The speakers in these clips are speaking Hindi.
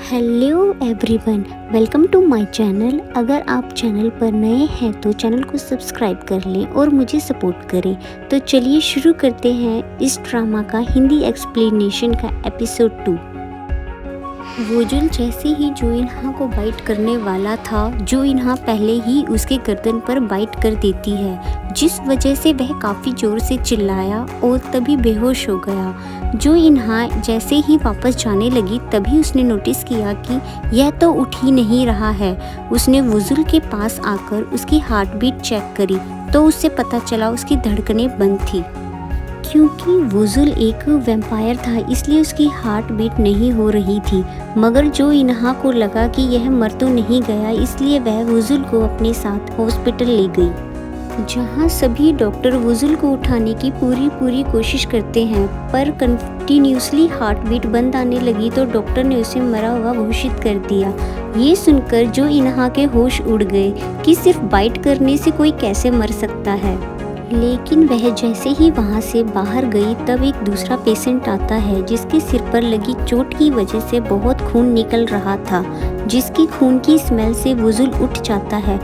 Hello everyone, welcome to my channel. अगर आप चैनल पर नए हैं तो चैनल को सब्सक्राइब कर लें और मुझे सपोर्ट करें। तो चलिए शुरू करते हैं इस ड्रामा का हिंदी एक्सप्लेनेशन का एपिसोड 2। वुजुल जैसे ही जो इन्हा को बाइट करने वाला था, जो इन्हा पहले ही उसके गर्दन पर बाइट कर देती है, जिस वजह से वह काफ़ी ज़ोर से चिल्लाया और तभी बेहोश हो गया। जो इन्हा जैसे ही वापस जाने लगी तभी उसने नोटिस किया कि यह तो उठ ही नहीं रहा है। उसने वुजुल के पास आकर उसकी हार्ट बीट चेक करी तो उससे पता चला उसकी धड़कनें बंद थी। क्योंकि वुजुल एक वैम्पायर था इसलिए उसकी हार्ट बीट नहीं हो रही थी, मगर जो इन्हा को लगा कि यह मर तो नहीं गया, इसलिए वह वुजुल को अपने साथ हॉस्पिटल ले गई, जहां सभी डॉक्टर वुजुल को उठाने की पूरी कोशिश करते हैं, पर कंटिन्यूसली हार्ट बीट बंद आने लगी तो डॉक्टर ने उसे मरा हुआ घोषित कर दिया। ये सुनकर जो इन्हा के होश उड़ गए कि सिर्फ बाइट करने से कोई कैसे मर सकता है। लेकिन वह जैसे ही वहां से बाहर गई तब एक दूसरा पेशेंट आता है जिसके सिर पर लगी चोट की वजह से बहुत खून निकल रहा था, जिसकी खून की स्मेल से वुजुल उठ जाता है।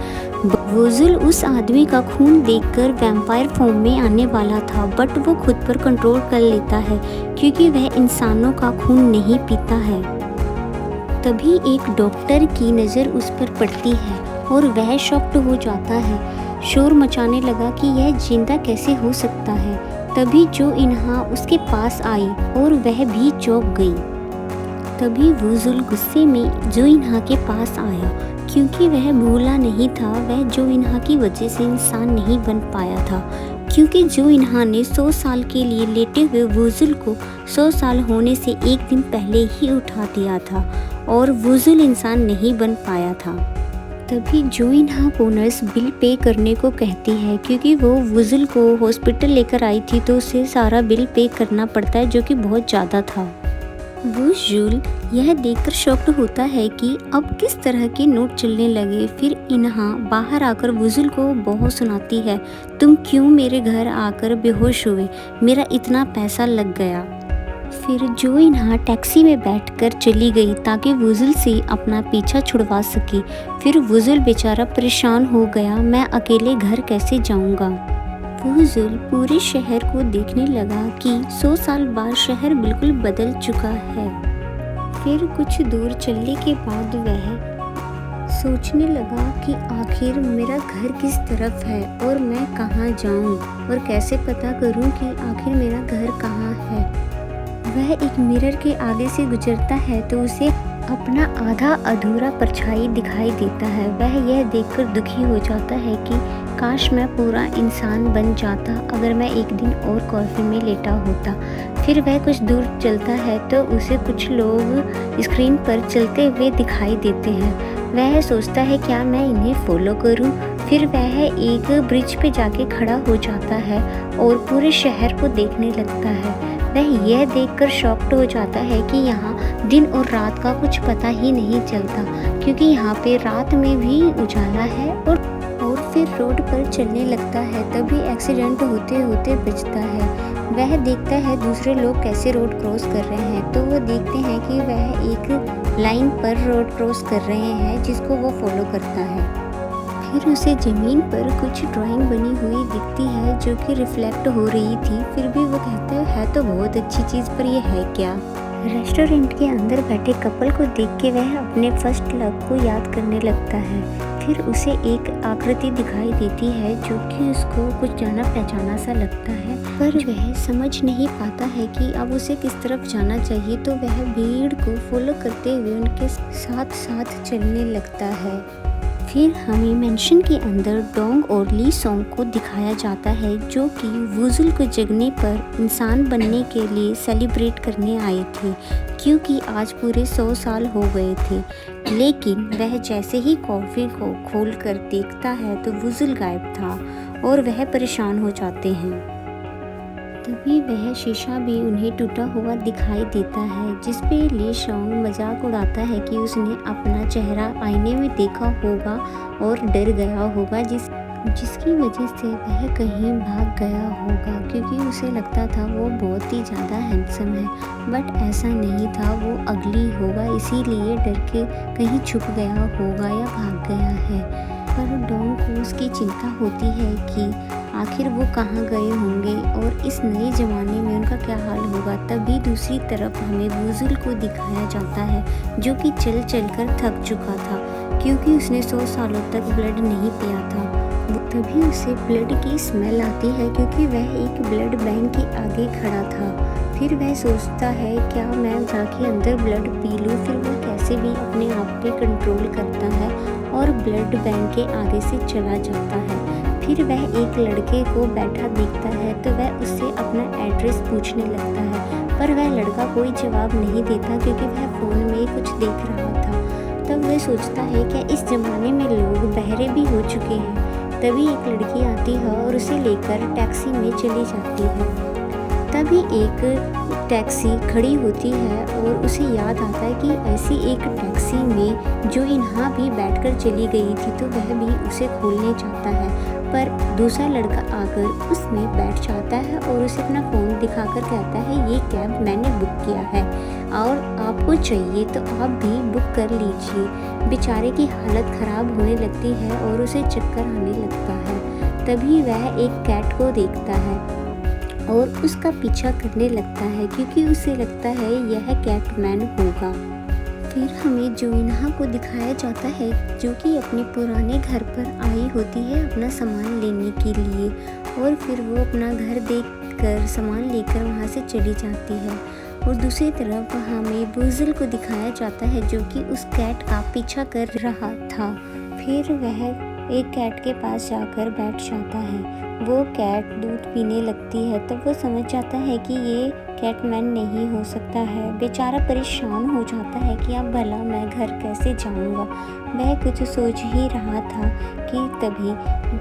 वुजुल उस आदमी का खून देखकर वैम्पायर फॉर्म में आने वाला था, बट वो खुद पर कंट्रोल कर लेता है क्योंकि वह इंसानों का खून नहीं पीता है। तभी एक डॉक्टर की नज़र उस पर पड़ती है और वह शॉक्ड हो जाता है, शोर मचाने लगा कि यह जिंदा कैसे हो सकता है। तभी जो इन्हा उसके पास आई और वह भी चौंक गई। तभी वुजुल गुस्से में जो इन्हा के पास आया क्योंकि वह भूला नहीं था वह जो इन्हा की वजह से इंसान नहीं बन पाया था, क्योंकि जो इन्हा ने 100 साल के लिए लेटे हुए वुजुल को 100 साल होने से एक दिन पहले ही उठा दिया था और वुजुल इंसान नहीं बन पाया था। तभी जो इन्हा को नर्स बिल पे करने को कहती है क्योंकि वो वुजुल को हॉस्पिटल लेकर आई थी तो उसे सारा बिल पे करना पड़ता है, जो कि बहुत ज़्यादा था। वुजुल यह देखकर शॉक्ड होता है कि अब किस तरह के नोट चलने लगे। फिर इन्हा बाहर आकर वुजुल को बहुत सुनाती है, तुम क्यों मेरे घर आकर बेहोश हुए, मेरा इतना पैसा लग गया। फिर जो इन्हा टैक्सी में बैठकर चली गई ताकि वुजुल से अपना पीछा छुड़वा सके। फिर वुजुल बेचारा परेशान हो गया, मैं अकेले घर कैसे जाऊंगा। वुजुल पूरे शहर को देखने लगा कि 100 साल बाद शहर बिल्कुल बदल चुका है। फिर कुछ दूर चलने के बाद वह सोचने लगा कि आखिर मेरा घर किस तरफ है और मैं कहाँ जाऊँ और कैसे पता करूँ कि आखिर मेरा घर कहाँ है। वह एक मिरर के आगे से गुजरता है तो उसे अपना आधा अधूरा परछाई दिखाई देता है। वह यह देखकर दुखी हो जाता है कि काश मैं पूरा इंसान बन जाता अगर मैं एक दिन और कॉफी में लेटा होता। फिर वह कुछ दूर चलता है तो उसे कुछ लोग स्क्रीन पर चलते हुए दिखाई देते हैं। वह सोचता है क्या मैं इन्हें फॉलो करूं। फिर वह एक ब्रिज पे जाके खड़ा हो जाता है और पूरे शहर को देखने लगता है। वह यह देखकर शॉक्ड हो जाता है कि यहाँ दिन और रात का कुछ पता ही नहीं चलता, क्योंकि यहाँ पे रात में भी उजाला है और फिर रोड पर चलने लगता है। तभी एक्सीडेंट होते होते बचता है। वह देखता है दूसरे लोग कैसे रोड क्रॉस कर रहे हैं तो वो देखते हैं कि वह एक लाइन पर रोड क्रॉस कर रहे हैं जिसको वो फॉलो करता है। फिर उसे ज़मीन पर कुछ ड्राइंग बनी हुई दिखती है जो कि रिफ्लेक्ट हो रही थी। फिर भी वो कहता है तो बहुत अच्छी चीज़, पर यह है क्या। रेस्टोरेंट के अंदर बैठे कपल को देख के वह अपने फर्स्ट लव को याद करने लगता है। फिर उसे एक आकृति दिखाई देती है जो कि उसको कुछ जाना पहचाना सा लगता है, पर वह समझ नहीं पाता है कि अब उसे किस तरफ जाना चाहिए। तो वह भीड़ को फॉलो करते हुए उनके साथ साथ चलने लगता है। फिर हमें मेंशन के अंदर डोंग और ली सोंग को दिखाया जाता है जो कि वुजुल को जगने पर इंसान बनने के लिए सेलिब्रेट करने आए थे, क्योंकि आज पूरे 100 साल हो गए थे। लेकिन वह जैसे ही कॉफी को खोलकर देखता है तो वुजुल गायब था और वह परेशान हो जाते हैं। तभी वह शीशा भी उन्हें टूटा हुआ दिखाई देता है, जिस पे ली सोंग मजाक उड़ाता है कि उसने अपना चेहरा आईने में देखा होगा और डर गया होगा, जिस जिसकी वजह से वह कहीं भाग गया होगा, क्योंकि उसे लगता था वो बहुत ही ज़्यादा हैंडसम है। बट ऐसा नहीं था, वो अगली होगा, इसीलिए डर के कहीं छुप गया होगा या भाग गया है। पर डॉन को उसकी चिंता होती है कि आखिर वो कहाँ गए होंगे और इस नए ज़माने में उनका क्या हाल होगा। तभी दूसरी तरफ हमें वुज़ुल को दिखाया जाता है, जो कि चल चल कर थक चुका था, क्योंकि उसने 100 सालों तक ब्लड नहीं पिया था। तभी उसे ब्लड की स्मेल आती है, क्योंकि वह एक ब्लड बैंक के आगे खड़ा था। फिर वह सोचता है क्या मैं जाके अंदर ब्लड पी लूँ। फिर वह कैसे भी अपने आप पे कंट्रोल करता है और ब्लड बैंक के आगे से चला जाता है। फिर वह एक लड़के को बैठा देखता है तो वह उससे अपना एड्रेस पूछने लगता है, पर वह लड़का कोई जवाब नहीं देता, क्योंकि वह फ़ोन में कुछ देख रहा था। तब वह सोचता है कि इस ज़माने में लोग बहरे भी हो चुके हैं। तभी एक लड़की आती है और उसे लेकर टैक्सी में चली जाती है। तभी एक टैक्सी खड़ी होती है और उसे याद आता है कि ऐसी एक टैक्सी में जो इन्हा भी बैठकर चली गई थी, तो वह भी उसे खोलने चाहता है। पर दूसरा लड़का आकर उसमें बैठ जाता है और उसे अपना फ़ोन दिखाकर कहता है ये कैब मैंने बुक किया है और आपको चाहिए तो आप भी बुक कर लीजिए। बेचारे की हालत ख़राब होने लगती है और उसे चक्कर आने लगता है। तभी वह एक कैट को देखता है और उसका पीछा करने लगता है, क्योंकि उसे लगता है यह कैटमैन होगा। फिर हमें जोइनहा को दिखाया जाता है, जो कि अपने पुराने घर पर आई होती है अपना सामान लेने के लिए, और फिर वो अपना घर देखकर सामान लेकर वहाँ से चली जाती है। और दूसरी तरफ हमें वुज़ुल को दिखाया जाता है, जो कि उस कैट का पीछा कर रहा था। फिर वह एक कैट के पास जाकर बैठ जाता है। वो कैट दूध पीने लगती है, तब वो समझ जाता है कि ये कैटमैन नहीं हो सकता है। बेचारा परेशान हो जाता है कि अब भला मैं घर कैसे जाऊंगा। वह कुछ सोच ही रहा था कि तभी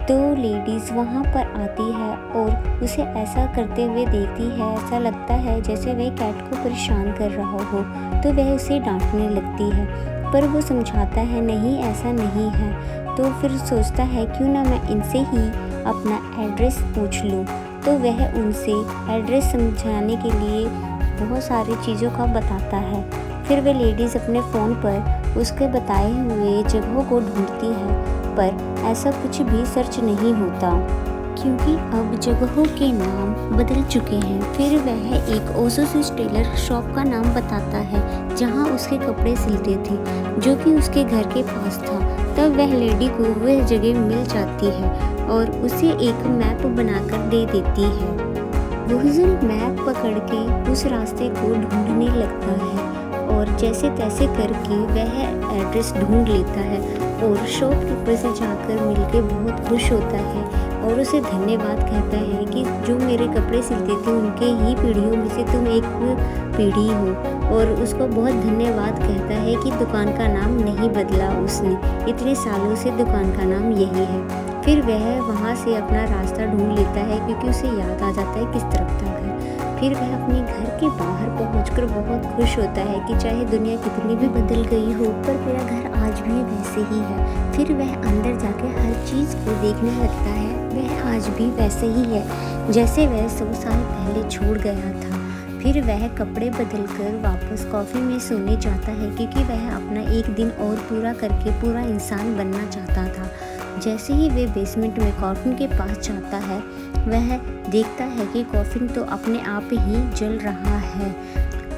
2 लेडीज़ वहाँ पर आती है और उसे ऐसा करते हुए देखती है। ऐसा लगता है जैसे वह कैट को परेशान कर रहा हो, तो वह उसे डांटने लगती है, पर वो समझाता है नहीं ऐसा नहीं है। तो फिर सोचता है क्यों ना मैं इनसे ही अपना एड्रेस पूछ लूँ। तो वह उनसे एड्रेस समझाने के लिए बहुत सारी चीज़ों का बताता है। फिर वे लेडीज़ अपने फ़ोन पर उसके बताए हुए जगहों को ढूंढती है, पर ऐसा कुछ भी सर्च नहीं होता, क्योंकि अब जगहों के नाम बदल चुके हैं। फिर वह एक ओसोसिस टेलर शॉप का नाम बताता है, जहां उसके कपड़े सिलते थे, जो कि उसके घर के पास था। तब वह लेडी को वह जगह मिल जाती है और उसे एक मैप बनाकर दे देती है। वुज़ुल मैप पकड़ के उस रास्ते को ढूंढने लगता है और जैसे तैसे करके वह एड्रेस ढूंढ लेता है और शॉपकीपर से जाकर मिलके बहुत खुश होता है और उसे धन्यवाद कहता है कि जो मेरे कपड़े सिलते थे उनके ही पीढ़ियों में से तुम एक पीढ़ी हो, और उसको बहुत धन्यवाद कहता है कि दुकान का नाम नहीं बदला उसने, इतने सालों से दुकान का नाम यही है। फिर वह वहाँ से अपना रास्ता ढूंढ लेता है, क्योंकि उसे याद आ जाता है किस तरफ था घर। फिर वह अपने घर के बाहर पहुंचकर बहुत खुश होता है कि चाहे दुनिया कितनी भी बदल गई हो, पर मेरा घर आज भी वैसे ही है। फिर वह अंदर जाके हर चीज़ को देखने लगता है, वह आज भी वैसे ही है जैसे वह 100 साल पहले छोड़ गया था। फिर वह कपड़े बदलकर वापस कॉफ़ी में सोने जाता है, क्योंकि वह अपना एक दिन और पूरा करके पूरा इंसान बनना चाहता था। जैसे ही वे बेसमेंट में कॉफ़िन के पास जाता है, वह देखता है कि कॉफ़िन तो अपने आप ही जल रहा है।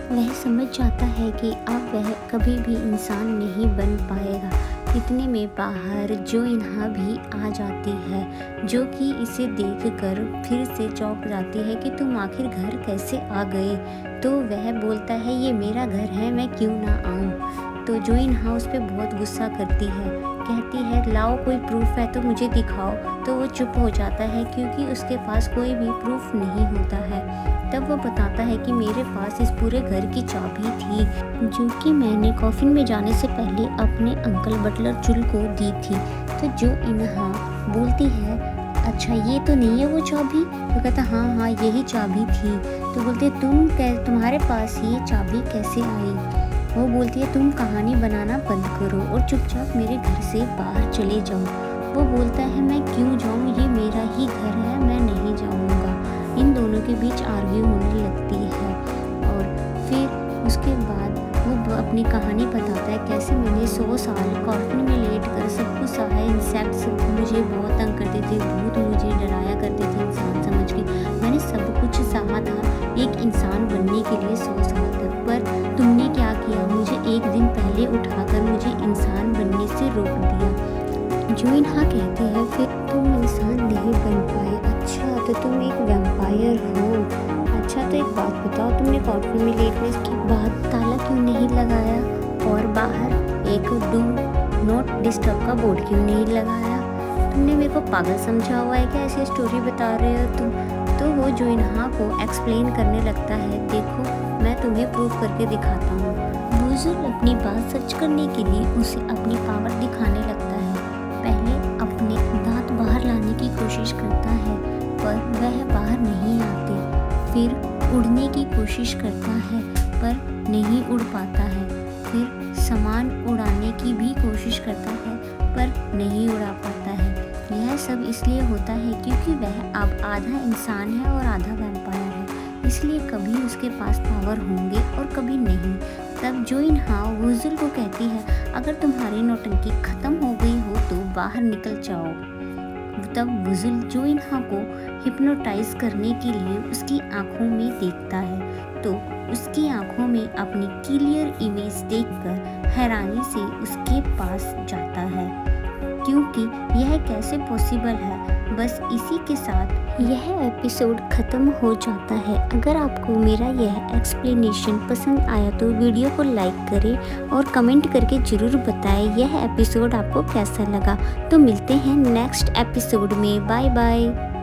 वह समझ जाता है कि अब वह कभी भी इंसान नहीं बन पाएगा। इतने में बाहर जोइनहा भी आ जाती है, जो कि इसे देखकर फिर से चौंक जाती है कि तुम आखिर घर कैसे आ गए। तो वह बोलता है ये मेरा घर है, मैं क्यों ना आऊँ। तो जोइनहा उस पर बहुत गुस्सा करती है, कहती है लाओ कोई प्रूफ है तो मुझे दिखाओ। तो वो चुप हो जाता है, क्योंकि उसके पास कोई भी प्रूफ नहीं होता है। तब वो बताता है कि मेरे पास इस पूरे घर की चाबी थी, जो कि मैंने कॉफ़िन में जाने से पहले अपने अंकल बटलर जुल को दी थी। तो जोइनहा बोलती है अच्छा ये तो नहीं है वो चाबी। तो कहता हाँ यही चाबी थी। तो बोलते तुम्हारे पास ये चाबी कैसे आई। वो बोलती है तुम कहानी बनाना बंद करो और चुपचाप मेरे घर से बाहर चले जाओ। वो बोलता है मैं क्यों जाऊँ, ये मेरा ही घर है, मैं नहीं जाऊँगा। इन दोनों के बीच आर्ग्यू होने लगती है और फिर उसके बाद वो अपनी कहानी बताता है कैसे मैंने 100 साल कॉर्फिन में लेट कर सब कुछ सहा है। इंसेक्ट्स मुझे बहुत तंग करते थे, भूत मुझे डराया करते थे इंसान समझ के। मैंने सब कुछ सहा था एक इंसान बनने के लिए 100 साल तक, पर तुमने क्या किया, मुझे एक दिन पहले उठाकर मुझे इंसान बनने से रोक दिया। जोइनहा कहती है फिर तुम इंसान नहीं बन पाए, अच्छा तो तुम एक वैम्पायर हो। अच्छा तो एक बात बताओ, तुमने कॉर्फिन में लेटने के बाद ताला क्यों नहीं लगाया और बाहर एक डू नॉट डिस्टर्ब का बोर्ड क्यों नहीं लगाया? तुमने मेरे को पागल समझा हुआ है क्या, ऐसी स्टोरी बता रहे हो तुम? तो वो जोइनहा को एक्सप्लेन करने लगता है, देखो मैं तुम्हें प्रूव करके दिखाता हूँ। वुजुल अपनी बात सच करने के लिए उसे अपनी पावर दिखाने लगता है। पहले अपने दांत बाहर लाने की कोशिश करता है पर वह बाहर नहीं आते। फिर उड़ने की कोशिश करता है पर नहीं उड़ पाता है। फिर सामान उड़ाने की भी कोशिश करता है पर नहीं उड़ा पाता है। यह सब इसलिए होता है क्योंकि वह अब आधा इंसान है और आधा वैम्पायर है, इसलिए कभी उसके पास पावर होंगे और कभी नहीं। तब जोइनहा वुजुल को कहती है, अगर तुम्हारी नौटंकी खत्म हो गई हो तो बाहर निकल जाओ। तब वुजुल जोइनहा को हिप्नोटाइज करने के लिए उसकी आंखों में देखता है, तो उसकी आंखों में अपनी क्लियर इमेज देखकर हैरानी से उसके पास जाता है, क्योंकि यह कैसे पॉसिबल है। बस इसी के साथ यह एपिसोड ख़त्म हो जाता है। अगर आपको मेरा यह एक्सप्लेनेशन पसंद आया तो वीडियो को लाइक करें और कमेंट करके ज़रूर बताएं यह एपिसोड आपको कैसा लगा। तो मिलते हैं नेक्स्ट एपिसोड में, बाय बाय।